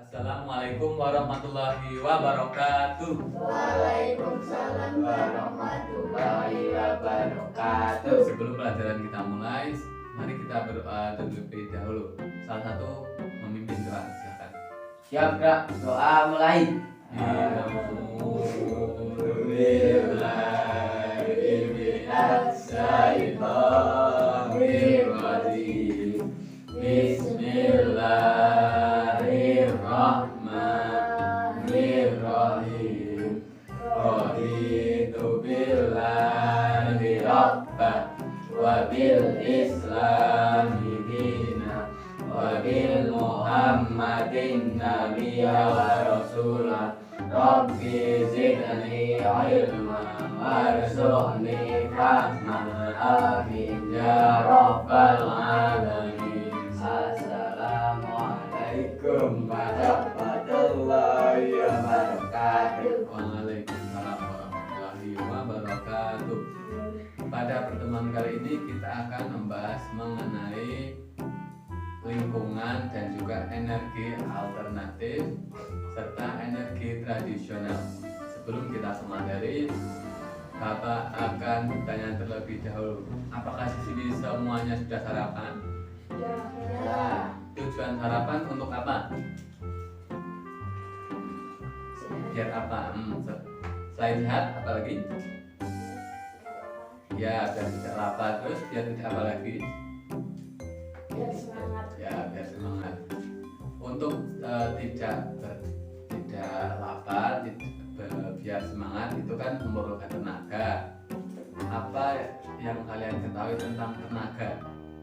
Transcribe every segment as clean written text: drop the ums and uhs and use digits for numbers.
Assalamualaikum warahmatullahi wabarakatuh. Waalaikumsalam warahmatullahi wabarakatuh. Sebelum pelajaran kita mulai, mari kita berdoa terlebih dahulu. Salah satu memimpin doa, silakan. Siap, Kak. Doa mulai. Bismillahirrahmanirrahim. Raditu billahi rabban wa bil islami dina wa bil muhammadin nabiyya wa rasulah. Rabbi zidni ilma warzuqni fahman. Amin ya rabbal alamin. Assalamualaikum warahmatullahi wabarakatuh. Waalaikumsalam warahmatullahi wabarakatuh. Pada pertemuan kali ini kita akan membahas mengenai lingkungan dan juga energi alternatif serta energi tradisional. Sebelum kita materi, Bapak akan bertanya terlebih dahulu, apakah di sini semuanya sudah sarapan? Ya. Tujuan sarapan untuk apa? Biar apa? Selain sehat, apa lagi? Ya, biar tidak lapar. Terus biar tidak apa lagi? Biar semangat. Ya, biar semangat. Untuk tidak lapar, biar semangat itu kan memerlukan tenaga. Apa yang kalian ketahui tentang tenaga?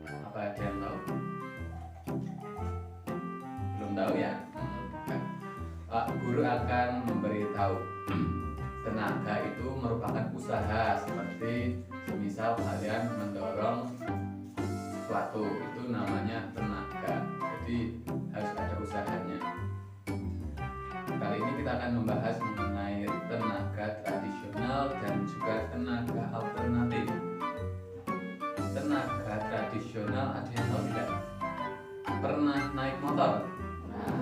Apa ada yang tahu? Belum tahu ya? Pak Guru akan memberitahu. Tenaga itu merupakan usaha, seperti misal kalian mendorong sesuatu, itu namanya tenaga. Jadi harus ada usahanya. Kali ini kita akan membahas mengenai tenaga tradisional dan juga tenaga alternatif. Tenaga tradisional, ada yang tahu tidak? Pernah naik motor? Nah,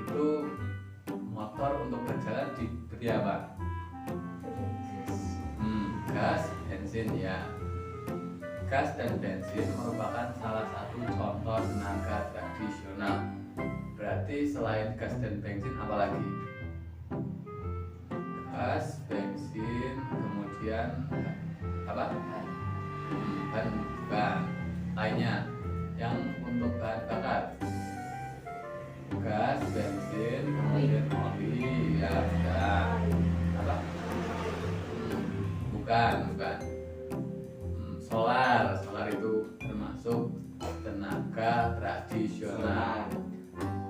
Itu motor untuk berjalan diberi apa? Gas, bensin ya. Gas dan bensin merupakan salah satu contoh tenaga tradisional. Berarti selain gas dan bensin apa lagi? Gas, bensin, kemudian apa? Bahan lainnya yang untuk bahan bakar. Gas, bensin, kemudian oli, ya sudah. Apa? Bukan. Solar itu termasuk tenaga tradisional.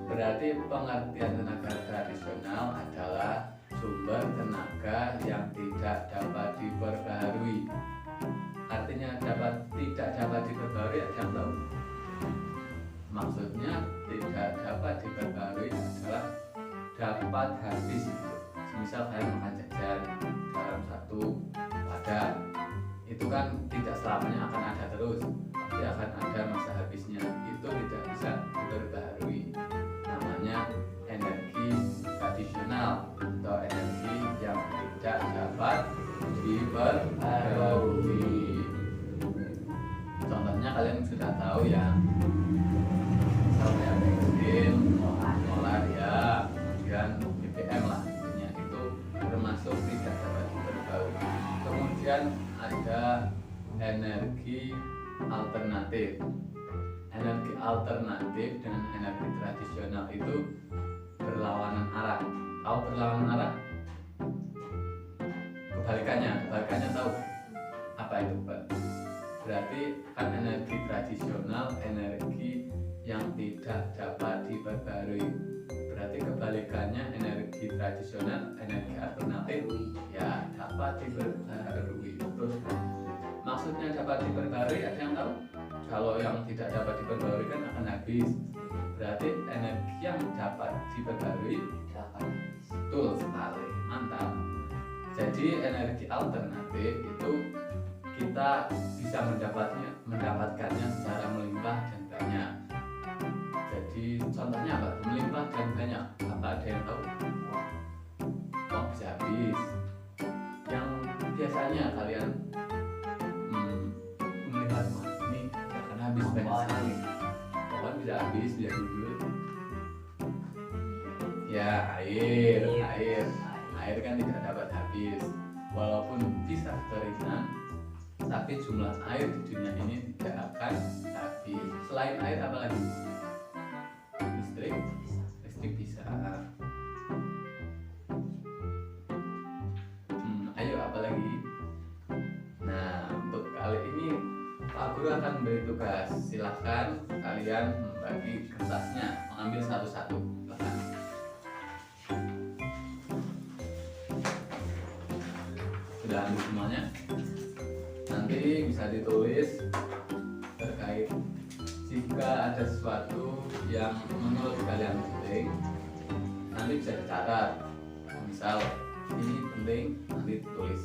Berarti pengertian tenaga tradisional adalah sumber tenaga yang tidak dapat diperbaharui. Artinya tidak dapat diperbaharui, ada yang tahu? Maksudnya tidak dapat diperbaharui adalah dapat habis. Misal kalian makan jajan dalam satu wadah, itu kan tidak selamanya akan ada terus, tapi akan ada masa habisnya. Itu tidak bisa diperbaharui. Namanya energi tradisional atau energi yang tidak dapat diperbaharui. Contohnya kalian sudah tahu ya, misalnya bensin, solar ya, kemudian BBM lah, intinya itu termasuk tidak dapat diperbaharui. Kemudian ada energi alternatif. Energi alternatif dengan energi tradisional itu berlawanan arah. Tahu berlawanan arah? Kebalikannya tahu? Apa itu, Pak? Berarti kan energi tradisional energi yang tidak dapat diperbarui. Berarti kebalikannya energi tradisional energi alternatif ya dapat diperbarui. Terus maksudnya dapat diperbarui, ada yang tahu? Kalau yang tidak dapat diperbarui kan akan habis. Berarti energi yang dapat diperbarui dapat. Betul sekali, mantap. Jadi energi alternatif itu kita bisa mendapatkannya secara melimpah dan banyak. Jadi Jadi contohnya apa? Melimpah dan banyak. Apa ada yang tahu? Uang bisa habis. Yang biasanya kalian melihat ini akan habis banyak sekali. Pohon bisa habis, bisa gugur. Ya, air kan tidak dapat habis. Walaupun bisa terisa, tapi jumlah air di dunia ini tidak akan habis. Selain air apa lagi? Listrik bisa. Ayo apa lagi? Nah, untuk kali ini Pak Guru akan memberi tugas. Silahkan kalian membagi kertasnya, mengambil satu-satu. Silahkan. Sudah ambil semuanya? Nanti bisa ditulis terkait jika ada sesuatu yang menurut kalian penting, nanti bisa dicatat. Misal ini penting, nanti ditulis.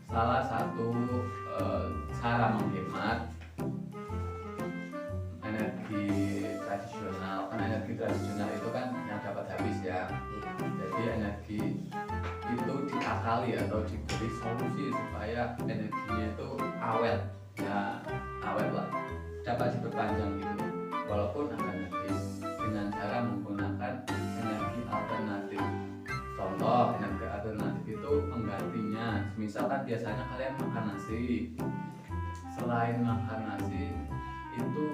Salah satu cara menghemat energi tradisional, kan energi tradisional itu kan yang dapat habis ya. Jadi energi itu diakali atau diberi solusi supaya energinya itu awet ya, awet lah, dapat diperpanjang gitu walaupun akan habis dengan cara menggunakan energi alternatif. Contoh energi alternatif itu penggantinya, misalkan biasanya kalian makan nasi, selain makan nasi itu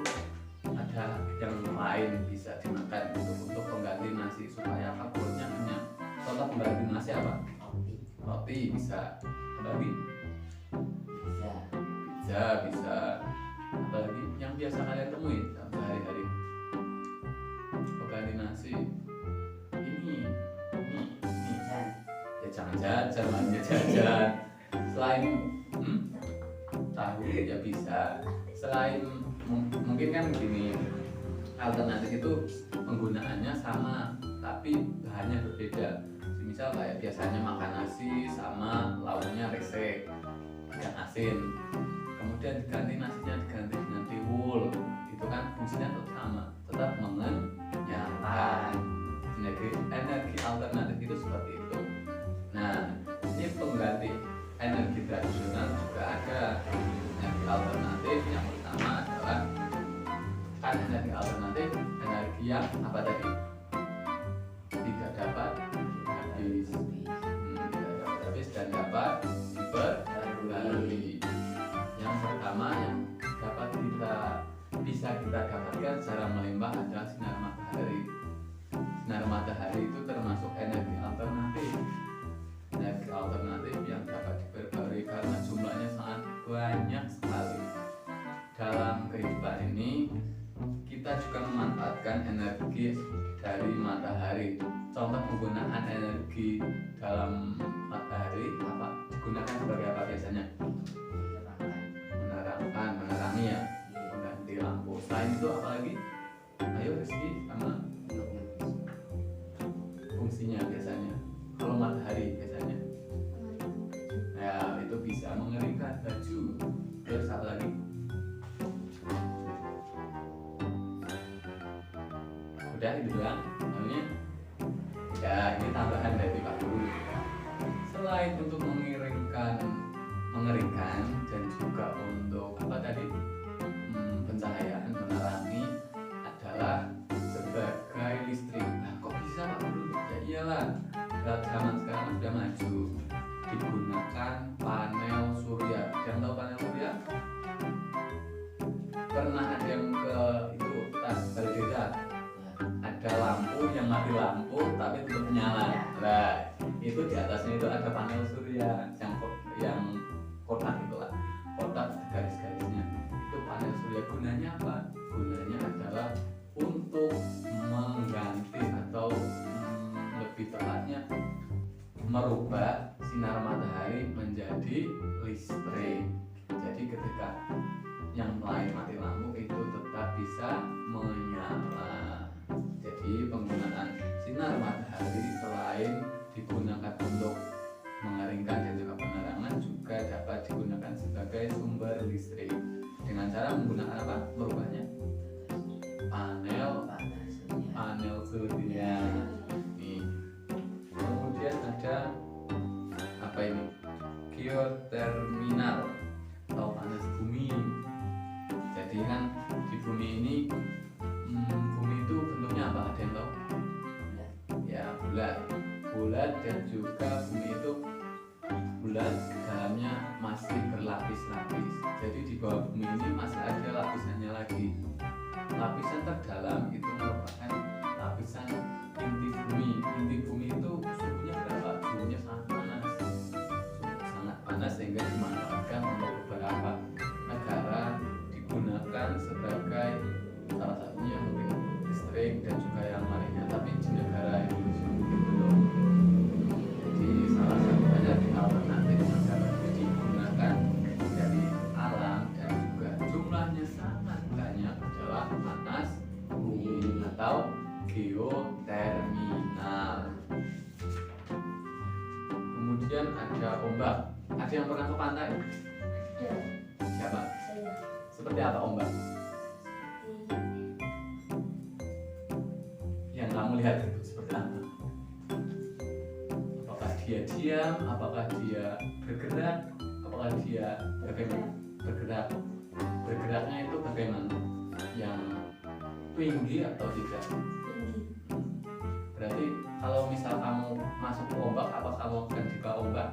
ada yang lain bisa dimakan untuk pengganti nasi supaya apa, perutnya kenyang. Contoh pengganti nasi apa? Roti bisa. Apa lagi? Bisa. Apalagi yang biasa kalian temui sehari-hari. Pengganti nasi ini ya jangan jajan, mainnya jajan. Selain tahu ya bisa. Selain mungkin kan begini, alternatif itu penggunaannya sama tapi bahannya berbeda. Misal kayak biasanya makan nasi sama lauknya resek, ikan asin, kemudian diganti nasinya diganti dengan tiwul, itu kan fungsinya tetap sama, tetap mengenyangkan. Energi alternatif itu seperti itu. Nah, ini pengganti energi tradisional juga ada. Energi alternatif yang pertama adalah kan energi alternatif, energi yang apa tadi? Tidak dapat habis dan dapat diperbarui. Yang pertama yang dapat bisa kita dapatkan secara melimpah adalah sinar matahari. Sinar matahari itu termasuk energi alternatif. Energi alternatif yang dapat diperbarui karena jumlahnya sangat banyak sekali. Dalam kehidupan ini kita juga memanfaatkan energi dari matahari. Contoh penggunaan energi dalam matahari apa? Digunakan sebagai apa biasanya? Menerangi ya, mengganti lampu. Selain itu apa lagi? Ayo Rizky, sama fungsinya biasanya. Kalau matahari biasanya, ya itu bisa mengeringkan baju. Terus apa lagi? Udah itu doang namanya. Ya ini tambahan dari Pak Guru. Selain untuk mengeringkan dan juga untuk apa tadi, pencahayaan, menerangi adalah sebagai listrik. Nah kok bisa Pak Guru? Ya iyalah, zaman sekarang sudah maju, digunakan panel surya. Yang tahu panel surya? Pernah ada yang ke itu tas berbeda? Ada lampu yang mati lampu tapi tetap nyala. Nah, itu di atasnya itu ada panel surya yang kotak itulah, kotak garis-garisnya. Itu panel surya gunanya apa? Gunanya adalah untuk mengganti atau lebih tepatnya merubah sinar matahari menjadi listrik. Jadi ketika yang lain mati lampu itu tetap bisa menyala. Jadi penggunaan sinar matahari selain digunakan untuk mengeringkan dan juga penerangan juga dapat digunakan sebagai sumber listrik dengan cara menggunakan apa? geoterminal atau panas bumi. Jadi kan di bumi ini bumi itu bentuknya apa? Ada yang tahu? Ya, bulat dan juga bumi itu bulat, dalamnya masih berlapis-lapis. Jadi di bawah bumi ini masih ada lapisannya lagi. Lapisan terdalam itu merupakan lapisan inti bumi. Inti bumi itu suhunya berapa? Suhunya sangat panas sehingga dimanfaatkan untuk beberapa negara, digunakan sebagai salah satunya untuk listrik dan juga yang lainnya. Tapi di negara Indonesia mungkin belum. Jadi salah satunya di alternatif negara digunakan dari alam dan juga jumlahnya sangat banyak adalah panas bumi atau geoterminal. Kemudian ada ombak. Ada yang pernah ke pantai? Ada. Siapa? Saya. Seperti apa ombak? Yang kamu lihat itu seperti apa? Apakah dia diam? Apakah dia bergerak? Apakah dia bagaimana? Bergerak. Bergeraknya itu bagaimana? Yang tinggi atau tidak? Tinggi. Berarti kalau misal kamu masuk ke ombak, apa kamu akan di bawah ombak?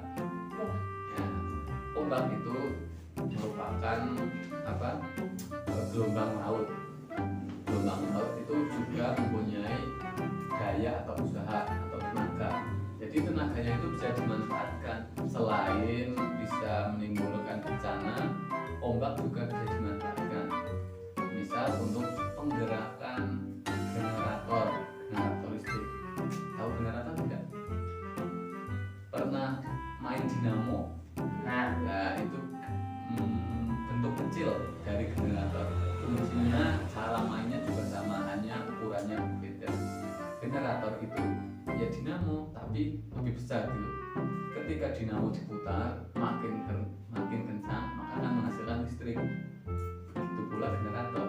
Ya. Ya, ombak itu merupakan apa? Gelombang laut. Gelombang laut itu juga mempunyai daya atau usaha atau tenaga. Jadi tenaganya itu bisa dimanfaatkan. Selain bisa menimbulkan bencana, ombak juga bisa dimanfaatkan. Misal untuk penggerakan generator listrik. Tahu generator tidak? Pernah main dinamo? Nah itu bentuk kecil dari generator. Fungsinya, cara mainnya juga sama, hanya ukurannya berbeda. Generator itu ya dinamo tapi lebih besar gitu. Ketika dinamo diputar makin kencang maka akan menghasilkan listrik. Begitu pula generator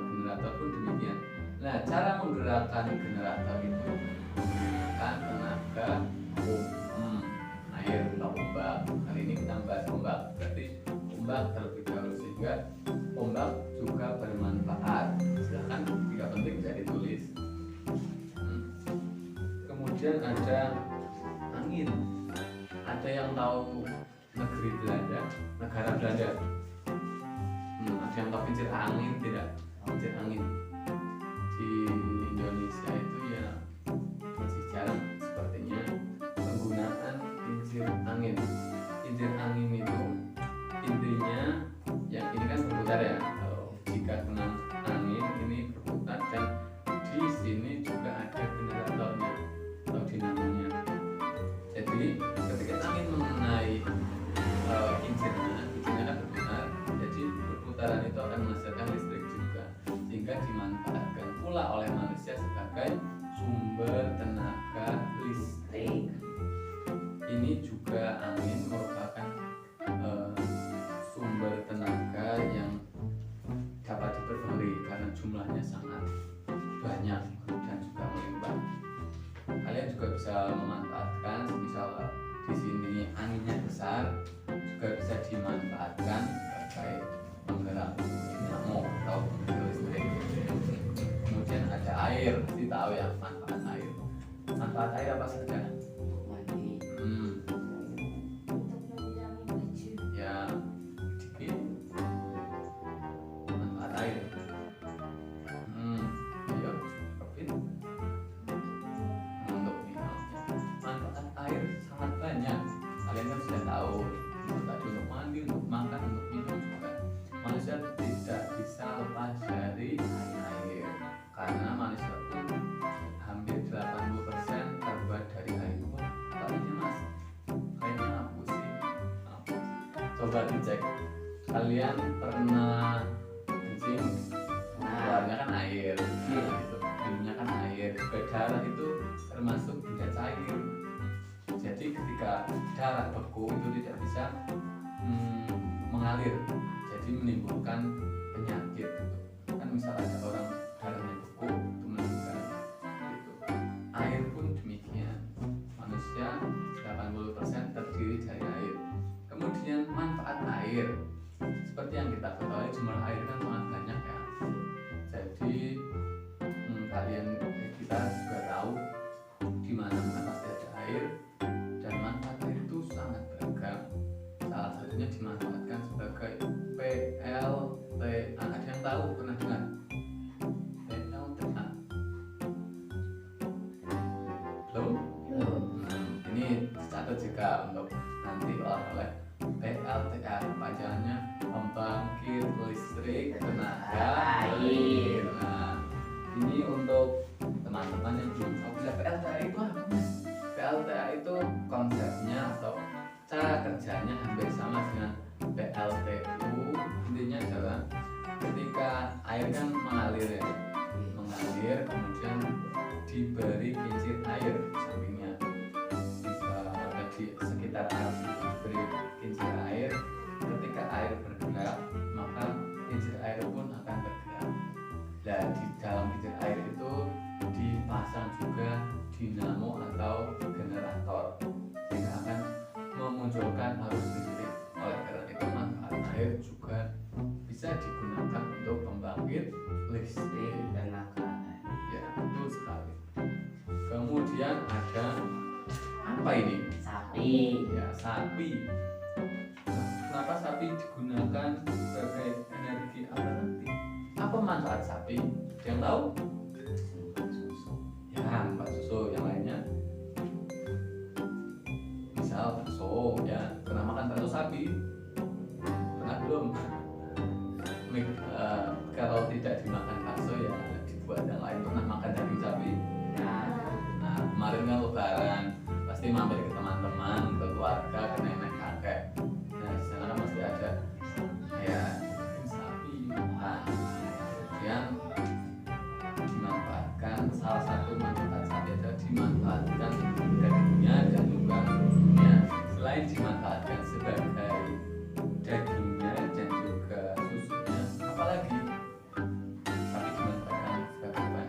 pun demikian. Nah, cara menggerakkan generator itu menggunakan tenaga air atau ombak. Kali ini kita membahas ombak, berarti ombak terlebih dahulu, sehingga ombak juga bermanfaat. Silahkan jika penting bisa ditulis. Kemudian ada angin. Ada yang tahu negeri Belanda, negara Belanda? Ada yang tahu kincir angin tidak? Kincir angin di Indonesia itu ya masih jarang sepertinya penggunaan kincir angin. Kincir angin itu intinya yang ini kan berputar ya. Kalau jika kena angin ini berputar dan di sini juga ada generatornya atau dinamonya. Jadi ketika angin mengenai kincirnya kan berputar. Jadi perputaran itu akan menghasilkan listrik juga, sehingga dimanfaatkan pula oleh manusia sebagai sumber tenaga listrik. Ini juga angin merupakan sumber tenaga yang dapat diperbarui karena jumlahnya sangat banyak dan juga melimpah. Kalian juga bisa memanfaatkan, misal di sini anginnya besar, juga bisa dimanfaatkan sebagai penggerak dinamo atau penggerak listrik. Kemudian ada air, pasti tahu ya manfaat air. Manfaat air apa saja? Mandi. Hmm, Untuk menyiramkan baju. ya dikit manfaat air. Ayo, Robin. Untuk minum. Manfaat air sangat banyak. Kalian kan sudah tahu. Tadi untuk mandi, untuk makan, untuk minum juga. Manusia tidak bisa lepas dari air karena manusia pun hampir 80% terbuat dari air. Apa ini mas? Kayaknya aku sih. Coba dicek. Kalian pernah kencing? Keluarnya kan air. Itu minumnya kan air. Juga darah itu termasuk benda cair. Jadi ketika darah beku itu tidak bisa mengalir, jadi menimbulkan penyakit gitu. Kan misal ada orang darahnya beku itu meninggal gitu. Air pun demikian. Manusia 80% terdiri dari air. Kemudian manfaat ini catat juga untuk nanti oleh PLTA, panjangannya pembangkit listrik tenaga air. Nah, ini untuk teman-teman yang belum tahu PLTA itu apa, Mas? PLTA itu konsepnya atau cara kerjanya hampir sama dengan PLTU. Intinya adalah ketika air kan mengalir ya, mengalir kemudian diberi kincir air sampingnya, bisa ada di sekitar arus itu diberi kincir air. Ketika air bergerak maka kincir air pun akan bergerak. Dan di dalam kincir air itu dipasang juga dinamo atau generator sehingga akan memunculkan arus listrik. Oleh karena itu manfaat air juga bisa digunakan untuk pembangkit listrik tenaga air. ya, betul sekali. Kemudian ada apa ini? Sapi. Ya, sapi. Nah, kenapa sapi digunakan sebagai energi alternatif? Apa manfaat sapi? Yang tahu? Susu. Ya, mbak susu. Yang lainnya? Misal bakso, ya. Pernah makan bakso sapi? Pernah belum? Kalau tidak dimakan bakso ya dibuat yang lain. Pernah makan daging sapi? Nah, kemarin kan lebaran, pasti mampir ke teman-teman, ke keluarga, ke nenek kakek. Nah, di sana kan pasti ada ya daging sapi. Nah, kemudian dimanfaatkan, salah satu manfaat sapi adalah dimanfaatkan dagingnya dan juga susunya. Selain dimanfaatkan sebagai dagingnya dan juga susunya, apalagi sapi dimanfaatkan sebagai apa?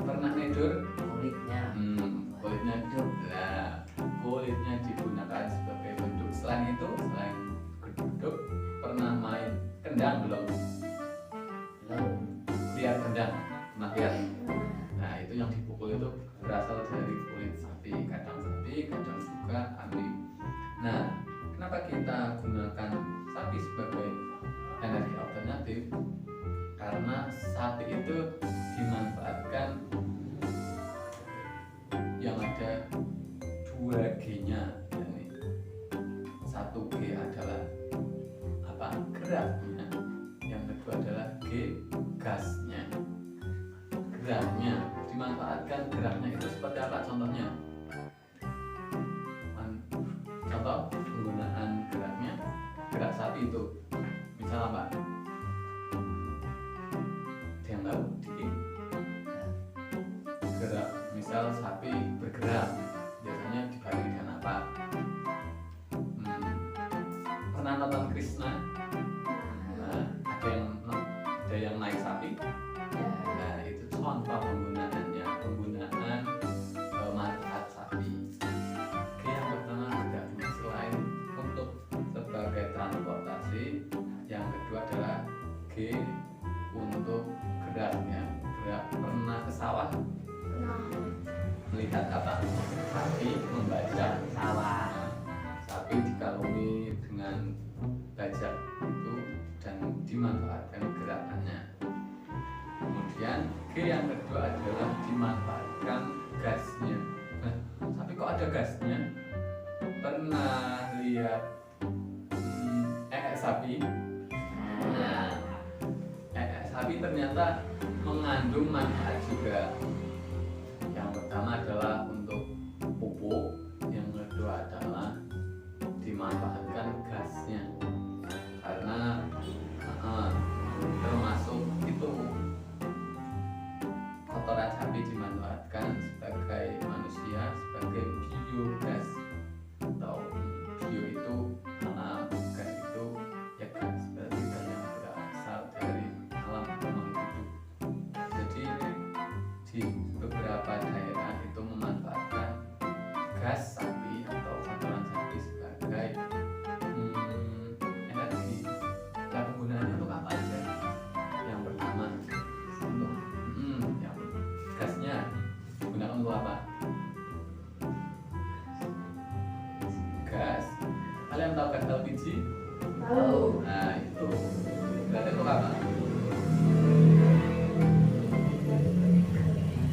Pernah nedur? Kulitnya. Kulitnya nah, kulitnya digunakan sebagai beduk. Selain itu, selain beduk, pernah main kendang belum? Belum. Lihat kendang, pernah lihat? Nah, itu yang dipukul itu berasal dari kulit sapi, kadang juga kambing. Nah, kenapa kita gunakan sapi sebagai energi alternatif? Karena sapi itu dimanfaatkan yang ada 2G-nya. Yani 1G adalah apa? Geraknya. Yang kedua adalah G, gasnya. Geraknya dimanfaatkan, geraknya itu seperti apa contohnya? Contoh penggunaan geraknya, gerak sapi itu misal apa? Ada yang tahu? Dikit. Gerak, misal sapi bergerak biasanya dibarengi dengan apa? Pernah nonton Krishna? Nah, ada yang naik sapi. Nah, itu contoh penggunaannya, penggunaan manfaat sapi. Oke, yang pertama geraknya selain untuk sebagai transportasi, yang kedua adalah G untuk geraknya. Gerak, pernah ke sawah? Melihat apa? Sapi membajak Sawah. sapi dikalungi dengan bajak itu dan dimanfaatkan gerakannya. Kemudian G yang kedua adalah dimanfaatkan gasnya. Nah, tapi kok ada gasnya? Pernah lihat sapi? Nah, sapi ternyata mengandung manfaat juga. Yang pertama adalah untuk pupuk, yang kedua adalah dimanfaatkan gasnya karena termasuk itu kotoran sapi dimanfaatkan sebagai manusia sebagai biogas atau bio itu gas itu ya gas berarti gas yang berasal dari alam memang hidup. Jadi di beberapa daerah itu memanfaatkan gas sapi atau kotoran sapi sebagai energi. Nah, penggunaannya untuk apa aja? Yang pertama untuk yang gasnya digunakan untuk apa? Gas. Kalian tahu gas LPG? Tahu. Nah, itu berarti untuk apa?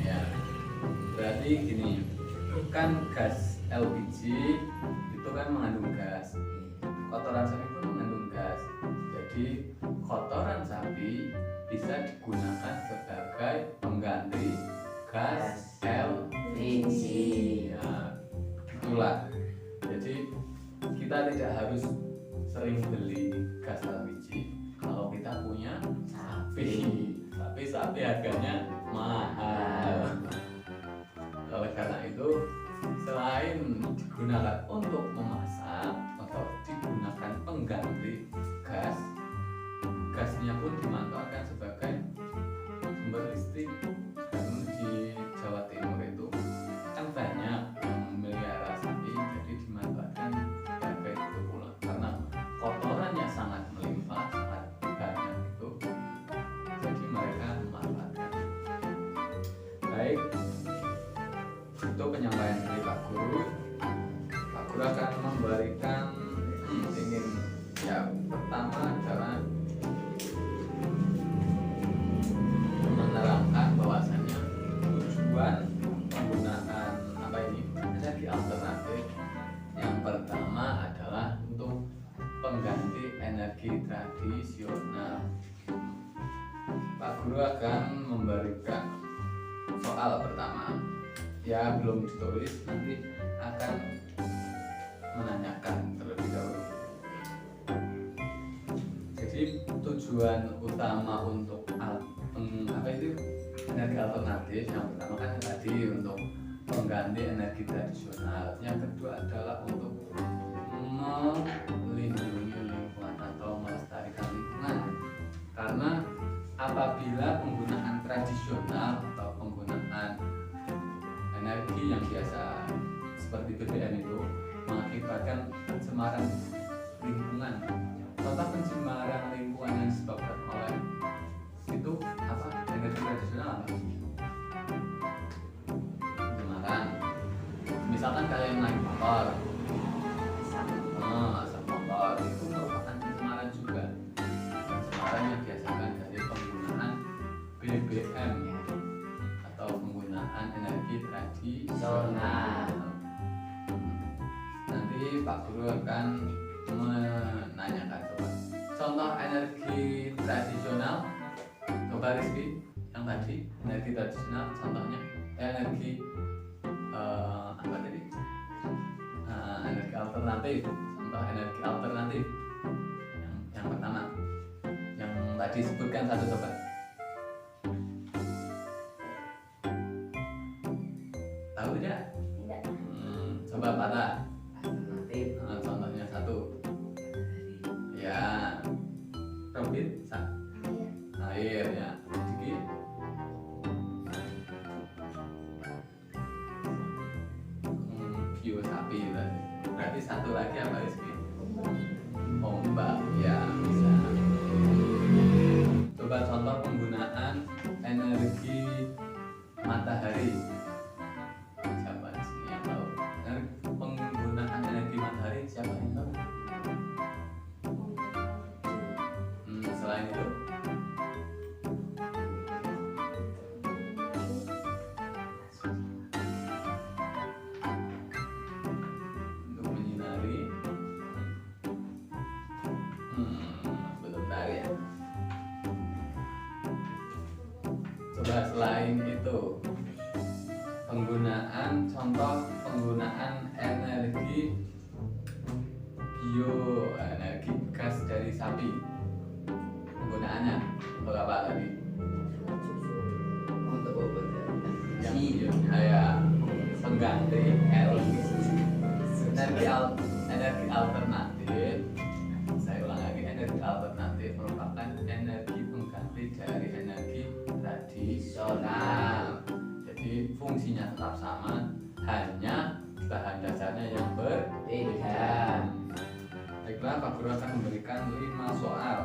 Ya, berarti gini, kan gas LPG itu kan mengandung gas, kotoran sapi pun mengandung gas. Jadi kotoran sapi bisa digunakan sebagai pengganti gas LPG. Ya, itulah. Jadi kita tidak harus sering beli gas LPG kalau kita punya sapi. Tapi sapi harganya mahal. Oleh karena itu, selain digunakan untuk memasak atau digunakan pengganti gas, gasnya pun dimanfaatkan sebagai sumber listrik. Dan di Jawa Timur itu kan banyak yang memelihara sapi, jadi dimanfaatkan sebagai itu pula. Karena kotorannya sangat melimpah, sangat banyak itu, jadi mereka memanfaatkan. Baik, itu penyampaian dari Pak Guru. Pak Guru akan memberikan ingin ya pertama adalah menerangkan bahwasannya tujuan penggunaan energi alternatif yang pertama adalah untuk pengganti energi tradisional. Pak Guru akan memberikan soal pertama, ya belum ditulis, nanti akan menanyakan terlebih dahulu. Jadi tujuan utama untuk energi alternatif yang pertama kan tadi untuk pengganti energi tradisional, yang kedua adalah untuk melindungi lingkungan atau melestarikan lingkungan. Karena apabila penggunaan tradisional atau penggunaan energi yang biasa seperti BBM itu mengakibatkan pencemaran lingkungan. Contoh pencemaran lingkungan yang disebabkan oleh itu apa? Energi tradisional apa? Pencemaran. Misalkan kalian naik motor, asap motor itu merupakan pencemaran juga. Pencemaran yang biasakan dari penggunaan BBM atau penggunaan energi tradisional. Nanti Pak Guru akan menanyakan contoh energi tradisional. Coba Rizky, yang tadi energi tradisional contohnya energi apa tadi? Energi alternatif. Contoh energi alternatif yang pertama, yang tadi sebutkan satu coba. Tahu tidak? Tidak. Coba patah. Alternatif. Contohnya satu. Ya. Robin, air ya. Diki. Bio sapi tadi. Berarti satu lagi apa Rizky? Ombak ya, bisa. Coba contoh penggunaan energi matahari. Siapa di sini yang tahu? Penggunaan energi matahari siapa yang tahu? Selain itu, untuk menyinari, bentar ya. Coba selain itu, contoh penggunaan energi energi gas dari sapi. Penggunaannya untuk apa tadi? Untuk obat Yang ya pengganti energi alternatif. Saya ulang lagi, energi alternatif merupakan energi pengganti dari energi tradisional. Jadi fungsinya tetap sama, hanya bahan dasarnya yang berbeda. Baiklah, Pak Guru akan memberikan 5 soal.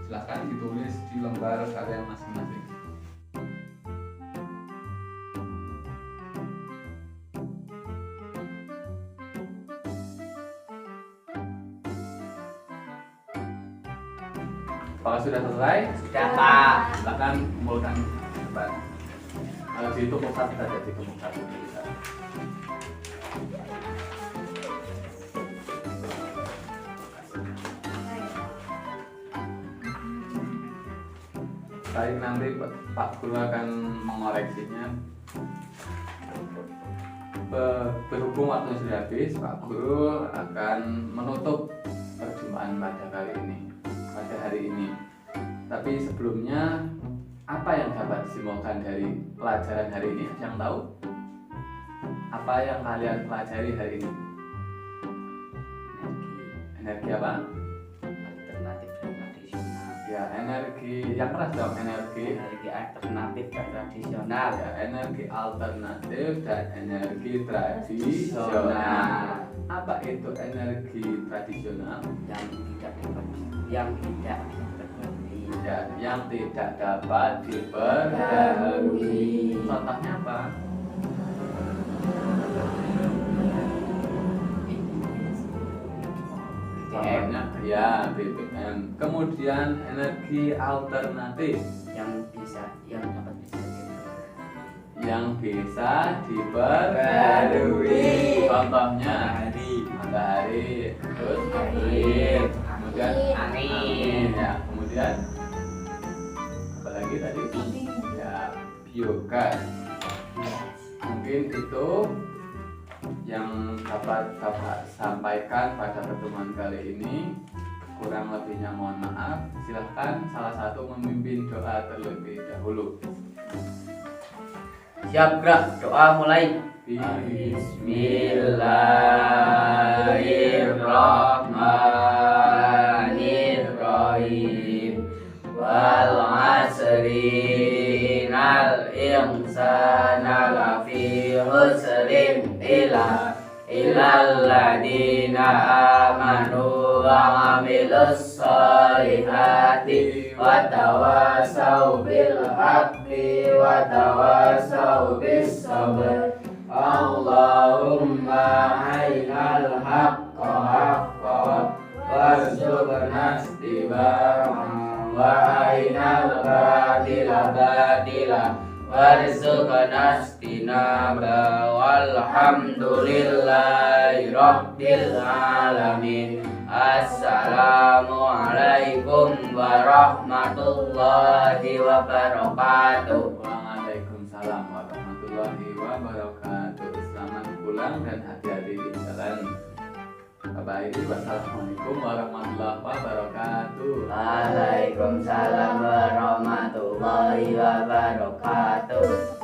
Silahkan ditulis di lembar kalian masing-masing. Apakah sudah selesai? Sudah, Pak. Silahkan kumpulkan lembar. Ditumpuk satu saja, ditumpuk satu bisa. Baik, nanti Pak Guru akan mengoreksinya. Berhubung waktu sudah habis, Pak Guru akan menutup perjumpaan pada hari ini. Tapi sebelumnya, apa yang dapat disimpulkan dari pelajaran hari ini? Ada yang tahu? Apa yang kalian pelajari hari ini? Energi apa? Alternatif dan tradisional. Ya, energi yang keras dong, energi Alternatif dan tradisional. ya, energi alternatif dan energi tradisional. Apa itu energi tradisional? Yang tidak diperbarui. Ya, yang tidak dapat diperbarui. Contohnya apa? Contohnya ya BBM. Kemudian energi alternatif yang bisa diperbarui. Contohnya matahari, terus air, kemudian angin. Ya, kemudian apa lagi tadi? Ya, biogas. Mungkin itu yang dapat Bapak sampaikan pada pertemuan kali ini. Kurang lebihnya mohon maaf. Silahkan salah satu memimpin doa terlebih dahulu. Siap, gerak, doa mulai. Bismillahirrahmanirrahim. Wal 'asri innal insana lafi khusrin illal ladzina amanu wa 'amilus sholihati wa tawassaw bil haqqi wa tawassaw bis sabr. Allahumma arinal haqqa haqqan warzuqna ittiba'ahu wa arinal batila batila warzuqna ijtinabahu. Walhamdulillahi rabbil alamin. Assalamualaikum warahmatullahi wabarakatuh. Waalaikumsalam warahmatullahi wabarakatuh. Selamat pulang dan hati-hati di jalan. Bapak Ibu, wassalamualaikum warahmatullahi wabarakatuh. Waalaikumsalam warahmatullahi wabarakatuh.